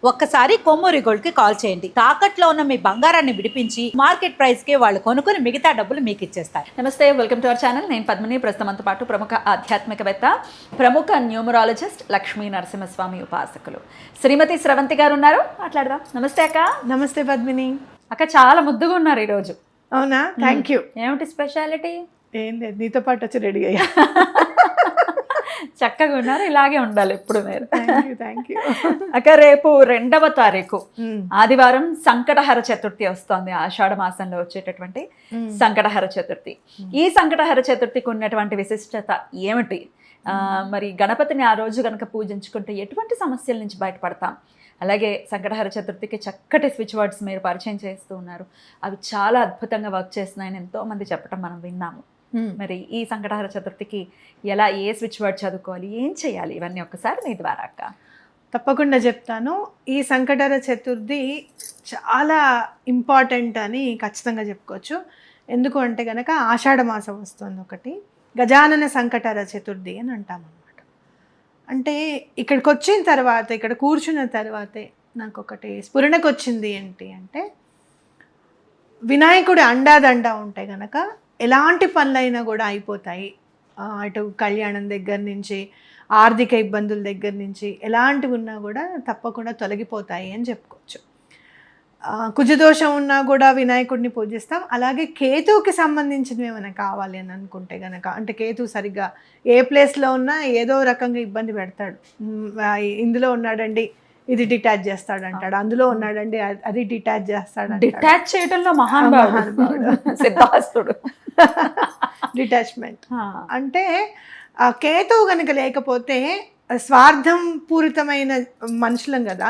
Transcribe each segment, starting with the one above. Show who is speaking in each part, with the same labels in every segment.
Speaker 1: ఒక్కసారి కొమ్మూరి గోల్డ్ కి కాల్ చేయండి. తాకట్లో ఉన్న మీ బంగారాన్ని విడిపించి మార్కెట్ ప్రైస్ కి వాళ్ళు కొనుక్కుని మిగతా డబ్బులు మీకు ఇచ్చేస్తారు. నమస్తే, వెల్కమ్ టు అవర్ ఛానల్. నేను పద్మిని. ప్రస్తుతంతో పాటు ప్రముఖ ఆధ్యాత్మికవేత్త, ప్రముఖ న్యూమరాలజిస్ట్, లక్ష్మీ నరసింహస్వామి ఉపాసకులు శ్రీమతి స్రవంతి గారు ఉన్నారు. మాట్లాడదాం. నమస్తే అక్క.
Speaker 2: నమస్తే పద్మిని.
Speaker 1: అక్క చాలా ముద్దుగా ఉన్నారు ఈరోజు.
Speaker 2: అవునా? Thank you.
Speaker 1: ఏమిటి స్పెషాలిటీ?
Speaker 2: ఏం లేదు, నీతో పాటు వచ్చి రెడీ అయ్యా.
Speaker 1: చక్కగా ఉన్నారు, ఇలాగే ఉండాలి ఎప్పుడు మీరు.
Speaker 2: Thank you.
Speaker 1: అక్క, రేపు 2వ తారీఖు ఆదివారం సంకటహర చతుర్థి వస్తోంది. ఆషాఢ మాసంలో వచ్చేటటువంటి సంకటహర చతుర్థి. ఈ సంకటహర చతుర్థికి ఉన్నటువంటి విశిష్టత ఏమిటి? మరి గణపతిని ఆ రోజు గనక పూజించుకుంటే ఎటువంటి సమస్యల నుంచి బయటపడతాం? అలాగే సంకటహర చతుర్థికి చక్కటి స్విచ్ వర్డ్స్ మీరు పరిచయం చేస్తూ ఉన్నారు. అవి చాలా అద్భుతంగా వర్క్ చేస్తున్నాయని ఎంతో మంది చెప్పడం మనం విన్నాము. మరి ఈ సంకటహర చతుర్థికి ఎలా, ఏ స్విచ్ వర్డ్ చదువుకోవాలి, ఏం చేయాలి, ఇవన్నీ ఒక్కసారి మీ ద్వారా అక్క.
Speaker 2: తప్పకుండా చెప్తాను. ఈ సంకటహర చతుర్థి చాలా ఇంపార్టెంట్ అని ఖచ్చితంగా చెప్పుకోవచ్చు. ఎందుకు అంటే కనుక ఆషాఢ మాసం వస్తుంది ఒకటి, గజానన సంకటహర చతుర్థి అని అంటాం అన్నమాట. అంటే ఇక్కడికి వచ్చిన తర్వాత, ఇక్కడ కూర్చున్న తర్వాతే నాకు ఒకటి స్ఫురణకు వచ్చింది ఏంటి అంటే, వినాయకుడి అండాదండ ఉంటే కనుక ఎలాంటి పనులైనా కూడా అయిపోతాయి. అటు కళ్యాణం దగ్గర నుంచి, ఆర్థిక ఇబ్బందుల దగ్గర నుంచి ఎలాంటివి ఉన్నా కూడా తప్పకుండా తొలగిపోతాయి అని చెప్పుకోవచ్చు. కుజదోషం ఉన్నా కూడా వినాయకుడిని పూజిస్తాం. అలాగే కేతువుకి సంబంధించినవి ఏమైనా కావాలి అని అనుకుంటే కనుక, అంటే కేతు సరిగ్గా ఏ ప్లేస్లో ఉన్నా ఏదో రకంగా ఇబ్బంది పెడతాడు. ఇందులో ఉన్నాడండి, ఇది డిటాచ్ చేస్తాడు అంటాడు, అందులో ఉన్నాడండి, అది డిటాచ్ చేస్తాడు.
Speaker 1: డిటాచ్ చేయడంలో మహానుభావుడు సిద్ధాస్తుడు.
Speaker 2: డిటాచ్మెంట్ అంటే కేతువు కనుక లేకపోతే స్వార్థం పూరితమైన మనుషులం కదా,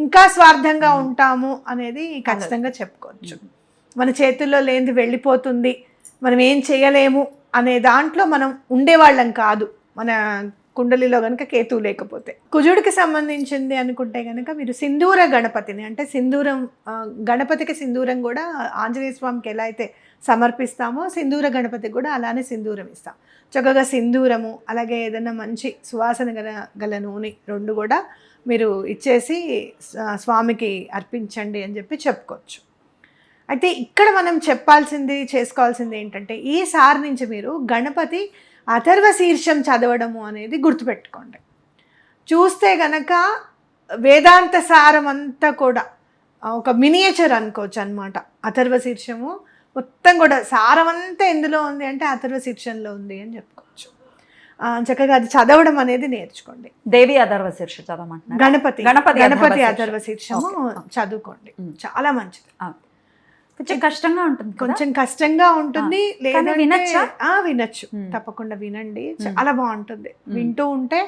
Speaker 2: ఇంకా స్వార్థంగా ఉంటాము అనేది ఖచ్చితంగా చెప్పుకోవచ్చు. మన చేతుల్లో లేనిది వెళ్ళిపోతుంది, మనం ఏం చేయలేము అనే దాంట్లో మనం ఉండేవాళ్ళం కాదు మన కుండలిలో కనుక కేతువు లేకపోతే. కుజుడికి సంబంధించింది అనుకుంటే కనుక మీరు సింధూర గణపతిని, అంటే సింధూరం, గణపతికి సింధూరం కూడా ఆంజనేయ స్వామికి ఎలా అయితే సమర్పిస్తామో సింధూర గణపతికి కూడా అలానే సింధూరం ఇస్తాం. చక్కగా సింధూరము, అలాగే ఏదైనా మంచి సువాసన గల నూనె, రెండు కూడా మీరు ఇచ్చేసి స్వామికి అర్పించండి అని చెప్పి చెప్పుకోవచ్చు. అయితే ఇక్కడ మనం చేసుకోవాల్సింది ఏంటంటే, ఈసారి నుంచి మీరు గణపతి అథర్వ శీర్షం చదవడము అనేది గుర్తుపెట్టుకోండి. చూస్తే గనక వేదాంత సారం అంతా కూడా ఒక మినియేచర్ అనుకోవచ్చు అనమాట. అథర్వ శీర్షము మొత్తం కూడా సారం అంతా ఎందులో ఉంది అంటే అథర్వ శీర్షంలో ఉంది అని చెప్పుకోవచ్చు. చక్కగా అది చదవడం అనేది నేర్చుకోండి.
Speaker 1: దేవి అథర్వ శీర్షం చదవమంటున్నారు.
Speaker 2: గణపతి అథర్వ శీర్షము చదువుకోండి, చాలా మంచిది.
Speaker 1: కొంచెం కష్టంగా ఉంటుంది,
Speaker 2: కొంచెం కష్టంగా ఉంటుంది. వినొచ్చు, తప్పకుండా వినండి, చాలా బాగుంటుంది. వింటూ ఉంటే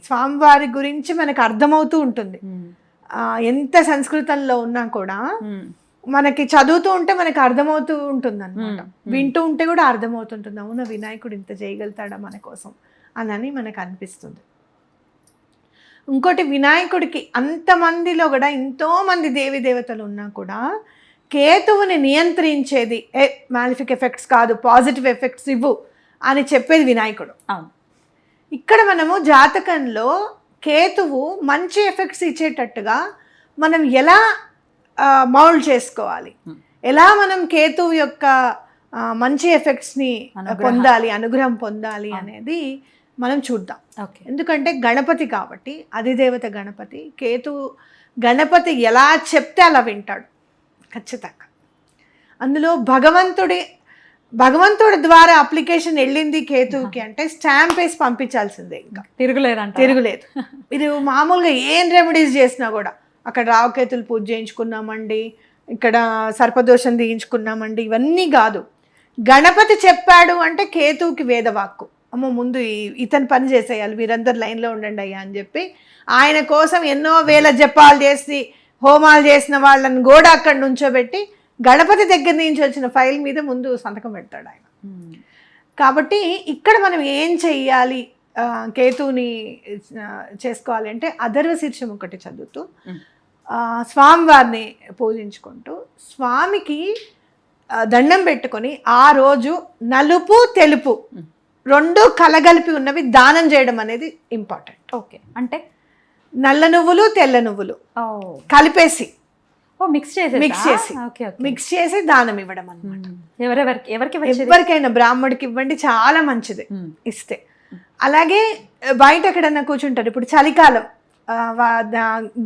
Speaker 2: స్వామివారి గురించి మనకు అర్థమవుతూ ఉంటుంది. ఎంత సంస్కృతంలో ఉన్నా కూడా మనకి చదువుతూ ఉంటే మనకి అర్థమవుతూ ఉంటుంది అనమాట. వింటూ ఉంటే కూడా అర్థమవుతుంటుంది, అవునా వినాయకుడు ఇంత చేయగలుగుతాడా మన కోసం అని మనకు అనిపిస్తుంది. ఇంకోటి, వినాయకుడికి అంతమందిలో కూడా ఎంతోమంది దేవి దేవతలు ఉన్నా కూడా కేతువుని నియంత్రించేది మాలిఫిక్ ఎఫెక్ట్స్ కాదు, పాజిటివ్ ఎఫెక్ట్స్ ఇవ్వు అని చెప్పేది వినాయకుడు. ఇక్కడ మనము జాతకంలో కేతువు మంచి ఎఫెక్ట్స్ ఇచ్చేటట్టుగా మనం ఎలా మౌల్డ్ చేసుకోవాలి, ఎలా మనం కేతువు యొక్క మంచి ఎఫెక్ట్స్ని పొందాలి, అనుగ్రహం పొందాలి అనేది మనం చూద్దాం. ఎందుకంటే గణపతి కాబట్టి, అధిదేవత గణపతి, గణపతి ఎలా చెప్తే అలా వింటాడు ఖచ్చితంగా. అందులో భగవంతుడి ద్వారా అప్లికేషన్ వెళ్ళింది కేతువుకి అంటే స్టాంప్ వేసి పంపించాల్సిందే, ఇంకా తిరుగులేదు. మీరు మామూలుగా ఏం రెమెడీస్ చేసినా కూడా, అక్కడ రావుకేతులు పూజ చేయించుకున్నామండి, ఇక్కడ సర్పదోషం తీయించుకున్నామండి, ఇవన్నీ కాదు. గణపతి చెప్పాడు అంటే కేతువుకి వేదవాక్కు, అమ్మో ముందు ఇతను పని చేసేయాలి, మీరందరు లైన్లో ఉండండి అయ్యా అని చెప్పి ఆయన కోసం ఎన్నో వేల జపాలు చేసి హోమాలు చేసిన వాళ్ళని కూడా అక్కడ నుంచోబెట్టి గణపతి దగ్గర నుంచి వచ్చిన ఫైల్ మీద ముందు సంతకం పెడతాడు ఆయన. కాబట్టి ఇక్కడ మనం ఏం చెయ్యాలి, కేతువుని చేసుకోవాలి అంటే అథర్వ శీర్షం ఒకటి చదువుతూ, స్వామివారిని పూజించుకుంటూ, స్వామికి దండం పెట్టుకొని ఆ రోజు నలుపు తెలుపు రెండు కలగలిపి ఉన్నవి దానం చేయడం అనేది ఇంపార్టెంట్.
Speaker 1: ఓకే, అంటే
Speaker 2: నల్ల నువ్వులు తెల్ల నువ్వులు
Speaker 1: ఓ
Speaker 2: కలిపేసి
Speaker 1: మిక్స్ చేసి
Speaker 2: మిక్స్ చేసి దానం ఇవ్వడం అన్నమాట.
Speaker 1: ఎవరికి
Speaker 2: ఎవరికైనా బ్రాహ్మడికి ఇవ్వండి, చాలా మంచిది ఇస్తే. అలాగే బయట ఎక్కడన్నా కూర్చుంటారు, ఇప్పుడు చలికాలం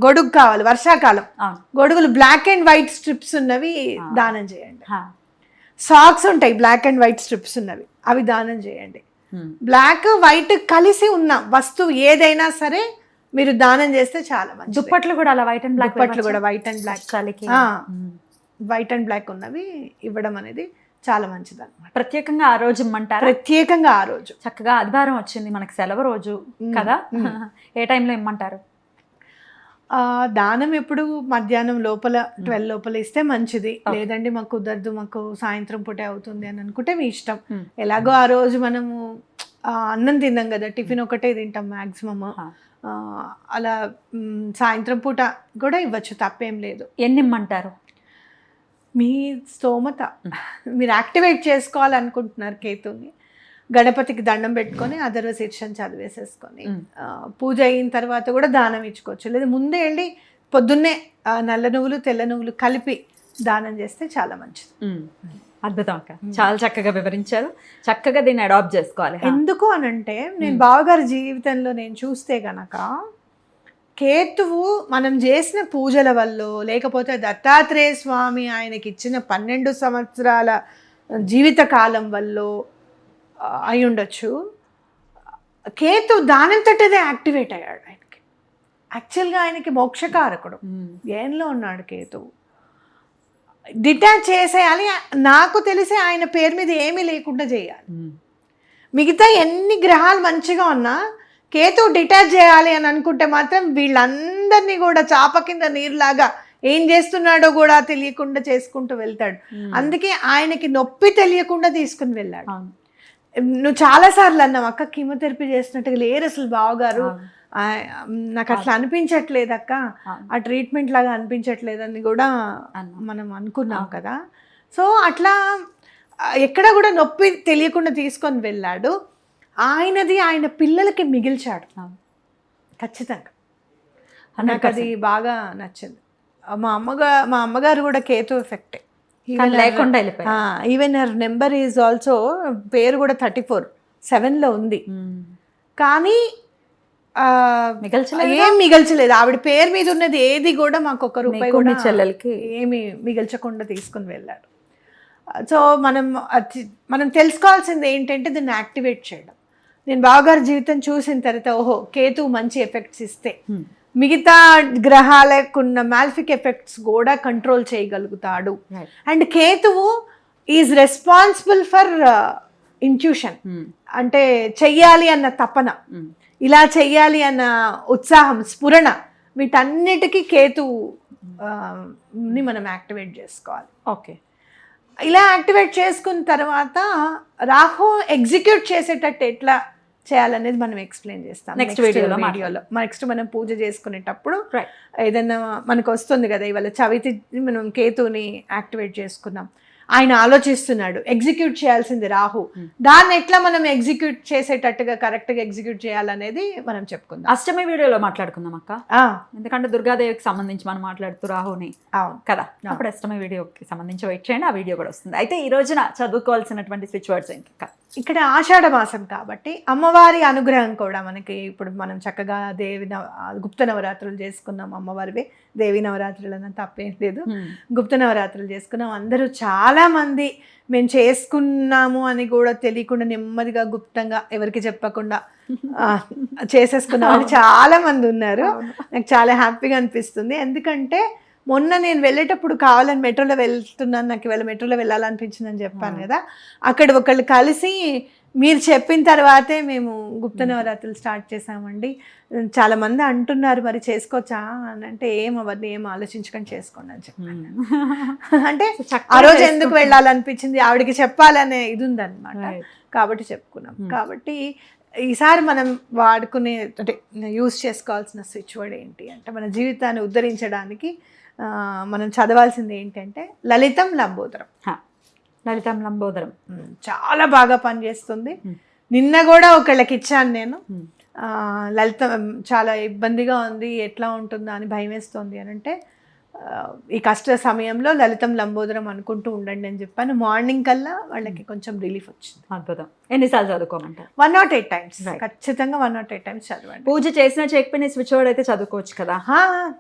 Speaker 2: గొడుగు కావాలి, వర్షాకాలం గొడుగులు బ్లాక్ అండ్ వైట్ స్ట్రిప్స్ ఉన్నవి దానం చేయండి. సాక్స్ ఉంటాయి బ్లాక్ అండ్ వైట్ స్ట్రిప్స్ ఉన్నవి, అవి దానం చేయండి. బ్లాక్ వైట్ కలిసి ఉన్న వస్తువు ఏదైనా సరే మీరు దానం చేస్తే చాలా మంచి.
Speaker 1: దుప్పట్లు కూడా అలా వైట్ అండ్ బ్లాక్,
Speaker 2: దుప్పట్లు కూడా white and black, white and black ఉన్నవి ఇవ్వడం అనేది చాలా మంచిది అన్నమాట.
Speaker 1: ప్రత్యేకంగా ఆ రోజు ఇమ్మంటారు?
Speaker 2: ప్రత్యేకంగా ఆ రోజు
Speaker 1: చక్కగా ఆదివారం వచ్చింది మనకి, సెలవు రోజు కదా, ఏ టైంలో ఇమ్మంటారు?
Speaker 2: దానం ఎప్పుడు మధ్యాహ్నం లోపల 12 లోపల ఇస్తే మంచిది. లేదండి మాకు కుదరదు, మాకు సాయంత్రం పూటే అవుతుంది అని అనుకుంటే మీ ఇష్టం. ఎలాగో ఆ రోజు మనము అన్నం తిన్నాం కదా, టిఫిన్ ఒకటే తింటాం మ్యాక్సిమమ్. అలా సాయంత్రం పూట కూడా ఇవ్వచ్చు, తప్పేం లేదు.
Speaker 1: ఎన్ని ఇమ్మంటారు?
Speaker 2: మీ స్తోమత, మీరు యాక్టివేట్ చేసుకోవాలనుకుంటున్నారు కేతుని, గణపతికి దండం పెట్టుకొని అదర్వ శీర్షం చదివేసేసుకొని పూజ అయిన తర్వాత కూడా దానం ఇచ్చుకోవచ్చు. లేదా ముందే వెళ్ళి పొద్దున్నే నల్ల నువ్వులు తెల్ల నువ్వులు కలిపి దానం చేస్తే చాలా మంచిది.
Speaker 1: అద్భుతం అక్క, చాలా చక్కగా వివరించారు. చక్కగా దీన్ని అడాప్ట్ చేసుకోవాలి.
Speaker 2: ఎందుకు అనంటే నేను బావగారి జీవితంలో నేను చూస్తే గనక కేతువు మనం చేసిన పూజల వల్ల, లేకపోతే దత్తాత్రేయ స్వామి ఆయనకి ఇచ్చిన 12 సంవత్సరాల జీవిత కాలం వల్ల అయి ఉండొచ్చు, కేతు దానంతటదే యాక్టివేట్ అయ్యాడు. ఆయనకి యాక్చువల్గా ఆయనకి మోక్షకారకుడు, ఏంలో ఉన్నాడు కేతువు. డిటాచ్ చేసేయాలి, నాకు తెలిసి ఆయన పేరు మీద ఏమీ లేకుండా చేయాలి. మిగతా ఎన్ని గ్రహాలు మంచిగా ఉన్నా కేతు డిటాచ్ చేయాలి అని అనుకుంటే మాత్రం వీళ్ళందరినీ కూడా చాప కింద నీరులాగా ఏం చేస్తున్నాడో కూడా తెలియకుండా చేసుకుంటూ వెళ్తాడు. అందుకే ఆయనకి నొప్పి తెలియకుండా తీసుకుని వెళ్ళాడు. నువ్వు చాలాసార్లు అన్నావు అక్క, కీమోథెరపీ చేసినట్టుగా లేరు అసలు బావగారు, నాకు అట్లా అనిపించట్లేదు అక్క, ఆ ట్రీట్మెంట్ లాగా అనిపించట్లేదని కూడా మనం అనుకున్నాం కదా. సో అట్లా ఎక్కడ కూడా నొప్పి తెలియకుండా తీసుకొని వెళ్ళాడు. ఆయనది ఆయన పిల్లలకి మిగిల్చాడు ఖచ్చితంగా. నాకు అది బాగా నచ్చింది. మా అమ్మగారు కూడా కేతు ఎఫెక్టే,
Speaker 1: లేకుండా
Speaker 2: even her number is also, పేరు కూడా 34/7 ఉంది, కానీ ఏం మిగల్చలేదు. ఆవిడ పేరు మీద ఉన్నది ఏది కూడా మాకు ఒక్క రూపాయి కూడా
Speaker 1: చెల్లెలకి
Speaker 2: ఏమి మిగల్చకుండా తీసుకుని వెళ్ళాడు. సో మనం తెలుసుకోవాల్సింది ఏంటంటే దీన్ని యాక్టివేట్ చేయడం. నేను బావగారి జీవితం చూసిన తర్వాత ఓహో కేతు మంచి ఎఫెక్ట్స్ ఇస్తే మిగతా గ్రహాలకున్న మాల్ఫిక్ ఎఫెక్ట్స్ కూడా కంట్రోల్ చేయగలుగుతాడు. అండ్ కేతువు ఈజ్ రెస్పాన్సిబుల్ ఫర్ ఇంట్యూషన్, అంటే చెయ్యాలి అన్న తపన, ఇలా చెయ్యాలి అన్న ఉత్సాహం, స్ఫురణ, వీటన్నిటికీ కేతుని మనం యాక్టివేట్ చేసుకోవాలి.
Speaker 1: ఓకే,
Speaker 2: ఇలా యాక్టివేట్ చేసుకున్న తర్వాత రాహు ఎగ్జిక్యూట్ చేసేటట్టు ఎట్లా చేయాలనేది మనం ఎక్స్ప్లెయిన్ చేస్తాం నెక్స్ట్ వీడియోలో. నెక్స్ట్ మనం పూజ చేసుకునేటప్పుడు ఏదైనా మనకు వస్తుంది కదా, ఇవాళ చవితి మనం కేతుని యాక్టివేట్ చేసుకున్నాం, ఆయన ఆలోచిస్తున్నాడు, ఎగ్జిక్యూట్ చేయాల్సింది రాహు, దాన్ని ఎట్లా మనం ఎగ్జిక్యూట్ చేసేటట్టుగా కరెక్ట్గా ఎగ్జిక్యూట్ చేయాలనేది మనం చెప్పుకుందాం
Speaker 1: అష్టమి వీడియోలో మాట్లాడుకుందాం అక్క. ఎందుకంటే దుర్గాదేవికి సంబంధించి మనం మాట్లాడుతూ రాహుని కదా, అప్పుడు అష్టమి వీడియోకి సంబంధించి వెయిట్ చేయండి, ఆ వీడియో కూడా వస్తుంది. అయితే ఈ రోజున చదువుకోవాల్సినటువంటి స్విచ్ వర్డ్స్ ఏంటి?
Speaker 2: ఇక్కడ ఆషాఢ మాసం కాబట్టి అమ్మవారి అనుగ్రహం కూడా మనకి, ఇప్పుడు మనం చక్కగా గుప్త నవరాత్రులు చేసుకున్నాం, అమ్మవారివే దేవి నవరాత్రులు అన్న తప్పేం లేదు, గుప్త నవరాత్రులు చేసుకున్నాం. అందరూ చాలా మంది మేము చేసుకున్నాము అని కూడా తెలియకుండా నెమ్మదిగా గుప్తంగా ఎవరికి చెప్పకుండా చేసేసుకున్నాం అని చాలా మంది ఉన్నారు. నాకు చాలా హ్యాపీగా అనిపిస్తుంది. ఎందుకంటే మొన్న నేను వెళ్ళేటప్పుడు కావాలని మెట్రోలో వెళ్తున్నాను, నాకు ఇవాళ మెట్రోలో వెళ్ళాలనిపించిందని చెప్పాను కదా, అక్కడ ఒకళ్ళు కలిసి మీరు చెప్పిన తర్వాతే మేము గుప్త నవరాత్రులు స్టార్ట్ చేసామండి. చాలా మంది అంటున్నారు మరి చేసుకోవచ్చా అని, అంటే అవన్నీ ఏం ఆలోచించుకొని చేసుకోండి అని చెప్పాను. అంటే ఆ రోజు ఎందుకు వెళ్ళాలనిపించింది, ఆవిడకి చెప్పాలనే ఇది ఉందన్నమాట, కాబట్టి చెప్పుకున్నాం. కాబట్టి ఈసారి మనం వాడుకునే అంటే యూజ్ చేసుకోవాల్సిన స్విచ్ వర్డ్ ఏంటి అంటే, మన జీవితాన్ని ఉద్ధరించడానికి మనం చదవాల్సింది ఏంటంటే లలితం లంబోదరం.
Speaker 1: లలితం లంబోదరం
Speaker 2: చాలా బాగా పనిచేస్తుంది. నిన్న కూడా ఒకళ్ళకి ఇచ్చాను నేను, లలిత చాలా ఇబ్బందిగా ఉంది, ఎట్లా ఉంటుందా అని భయం వేస్తుంది అని అంటే ఈ కష్ట సమయంలో లలితం లంబోదరం అనుకుంటూ ఉండండి అని చెప్పాను. మార్నింగ్ కల్లా వాళ్ళకి కొంచెం రిలీఫ్ వచ్చింది.
Speaker 1: అద్భుతం. ఎన్నిసార్లు చదువుకోమంటారు?
Speaker 2: 108 టైమ్స్,
Speaker 1: Right.
Speaker 2: ఖచ్చితంగా 108 టైమ్స్ చదవండి.
Speaker 1: పూజ చేసినా చేయకపోయినా స్విచ్ వర్డ్ అయితే చదువుకోవచ్చు కదా.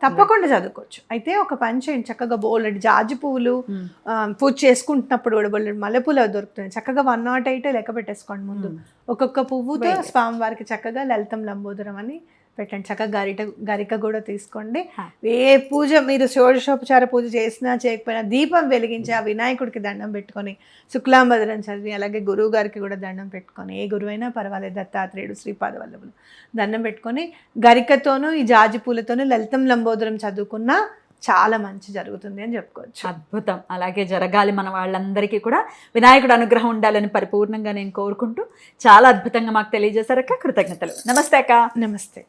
Speaker 2: తప్పకుండా చదువుకోవచ్చు. అయితే ఒక పని చేయండి, చక్కగా బోలెడు జాజి పువ్వులు పూజ చేసుకుంటున్నప్పుడు కూడా బోలెడు మల్లెపూలు అవి దొరుకుతున్నాయి, చక్కగా 108 లెక్క పెట్టేసుకోండి ముందు. ఒక్కొక్క పువ్వుతో స్వామివారికి చక్కగా లలితం లంబోదరం అని పెట్టండి. చక్కగా గరిక కూడా తీసుకోండి. ఏ పూజ మీరు షోడశోపచార పూజ చేసినా చేయకపోయినా దీపం వెలిగించి ఆ వినాయకుడికి దండం పెట్టుకొని శుక్లాంబదరం చదివి అలాగే గురువు గారికి కూడా దండం పెట్టుకొని, ఏ గురువైనా పర్వాలేదు, దత్తాత్రేయుడు, శ్రీపాద వల్లభులు దండం పెట్టుకొని గరికతోనూ ఈ జాజి పూలతోనూ లలితం లంబోదరం చదువుకున్నా చాలా మంచి జరుగుతుంది అని చెప్పుకోవచ్చు.
Speaker 1: అద్భుతం. అలాగే జరగాలి మన వాళ్ళందరికీ కూడా వినాయకుడు అనుగ్రహం ఉండాలని పరిపూర్ణంగా నేను కోరుకుంటూ చాలా అద్భుతంగా మాకు తెలియజేశారక్క. కృతజ్ఞతలు. నమస్తే అక్క.
Speaker 2: నమస్తే.